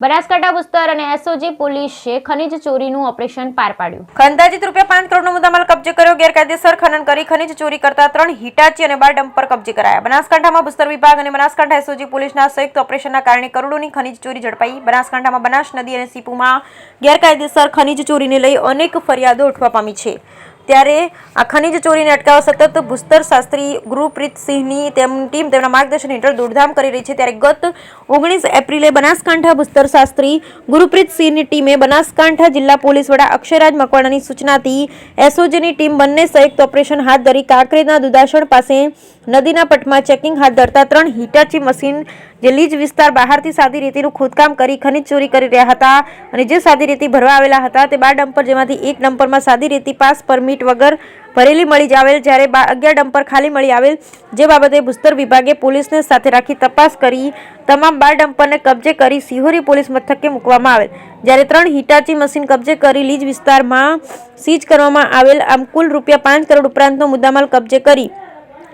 બનાસકાંઠા વિસ્તાર અને એસઓજી પોલીસે ખનીજ ચોરીનું ઓપરેશન પાર પાડ્યું. અંદાજિત ₹5 કરોડનો મુદ્દામાલ કબજે કર્યો. ગેરકાયદેસર ખનન કરી ખનીજ ચોરી કરતા 3 હિટાચી અને 12 ડમ્પર કબજે કરાયા. બનાસકાંઠામાં ભૂસ્તર વિભાગ અને બનાસકાંઠા એસઓજી પોલીસના સંયુક્ત ઓપરેશનના કારણે કરોડોની ખનીજ ચોરી ઝડપાઈ. બનાસકાંઠામાં બનાસ નદી અને સીપુમાં ગેરકાયદેસર ખનીજ ચોરીને લઈ અનેક ફરિયાદો ઉઠવા પામી છે. ત્યારે આ ખનીજ ચોરીને અટકાવવા સતત ભૂસ્તર શાસ્ત્રી ગુરુપ્રીતસિંહની ટીમ તેમના માર્ગદર્શન હેઠળ દોડધામ કરી રહી છે. ત્યારે ગત 19 એપ્રિલે બનાસકાંઠા ભૂસ્તર શાસ્ત્રી ગુરુપ્રીતસિંહની ટીમે બનાસકાંઠા જિલ્લા પોલીસ વડા અક્ષયરાજ મકવાણાની સૂચનાથી એસઓજીની ટીમ બંને સંયુક્ત ઓપરેશન હાથ ધરી કાંકરેજના દુધાસણ પાસે નદીના પટમાં ચેકિંગ હાથ ધરતા 3 હિટાચી મશીન જે લીજ વિસ્તાર બહારથી સાદી રેતીનું ખોદકામ કરી ખનીજ ચોરી કરી રહ્યા હતા અને જે સાદી રેતી ભરવા આવેલા હતા તે 12 ડમ્પર જેમાંથી એક ડમ્પરમાં સાદી રેતી પાસ પરમિટ વગર ભરેલી મળી આવેલ, જ્યારે 11 ડમ્પર ખાલી મળી આવેલ. જે બાબતે ભૂસ્તર વિભાગે પોલીસને સાથે રાખી તપાસ કરી તમામ 12 ડમ્પરને કબજે કરી સિહોરી પોલીસ મથકે મૂકવામાં આવેલ. જ્યારે 3 હિટાચી મશીન કબજે કરી લીજ વિસ્તારમાં સીઝ કરવામાં આવેલ. આમ કુલ ₹5 કરોડ ઉપરાંતનો મુદ્દામાલ કબજે કરી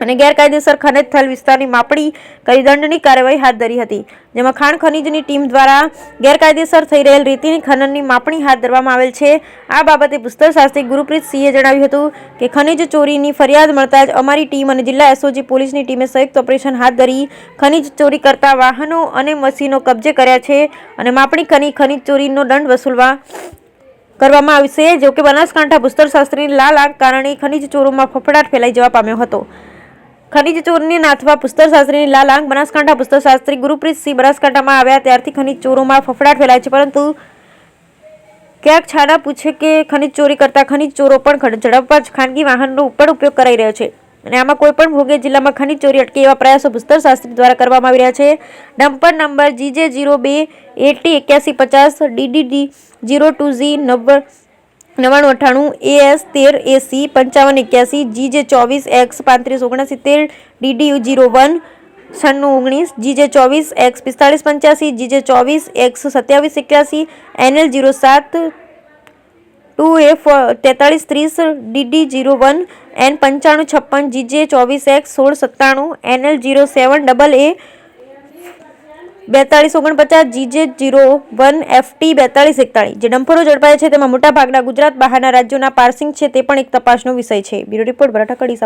અને ગેરકાયદેસર ખનન થયેલ વિસ્તારની માપણી કરી દંડની કાર્યવાહી હાથ ધરી હતી. જેમાં ખાણ ખનીજની ટીમ દ્વારા ગેરકાયદેસર થઈ રહેલ રેતીની ખનનની માપણી હાથ ધરવામાં આવેલ છે. આ બાબતે ભૂસ્તર શાસ્ત્રી ગુરુપ્રીતસિંહે જણાવ્યું હતું કે ખનીજ ચોરીની ફરિયાદ મળતા જ અમારી ટીમ અને જિલ્લા એસઓજી પોલીસની ટીમે સંયુક્ત ઓપરેશન હાથ ધરી ખનીજ ચોરી કરતા વાહનો અને મશીનો કબજે કર્યા છે અને માપણી કરી ખનીજ ચોરીનો દંડ કરવામાં આવશે. જો કે બનાસકાંઠા ભૂસ્તર શાસ્ત્રીની લાલ આંખ કારણે ખનીજ ચોરોમાં ફફડાટ ફેલાઈ જવા પામ્યો હતો. ખનીજ ચોરીને નાથવા ભૂસ્તર શાસ્ત્રીની લાલ આંખ બનાસકાંઠા ભૂસ્તર શાસ્ત્રી ગુરુપ્રીતસિંહ બનાસકાંઠામાં આવ્યા ત્યારથી ખનીજ ચોરોમાં ફફડાટ ફેલાય છે. પરંતુ ક્યાંક છાના પૂછે કે ખનીજ ચોરી કરતા ખનીજ ચોરો પણ ઝડપવા ખાનગી વાહનનો પણ ઉપયોગ કરાઈ રહ્યો છે અને આમાં કોઈ પણ ભોગે જિલ્લામાં ખનીજ ચોરી અટકે એવા પ્રયાસો ભૂસ્તર શાસ્ત્રી દ્વારા કરવામાં આવી રહ્યા છે. Dumper number GJ02 808150 DDD 02G 9998 AS 13AC 5581 GJ24X 3569 DDU01 9619 GJ24X 4585 GJ24X 2781 NL07 2F 4330 DD01 N9556 GJ24X 1697 NL07 AA 4249 GJ01 FT 4241 જે ડમ્પરો ઝડપાયા છે તેમાં મોટા ભાગના ગુજરાત બહારના રાજ્યોના પાર્સિંગ છે તે પણ એક તપાસનો વિષય છે. Bureau report Banaskantha.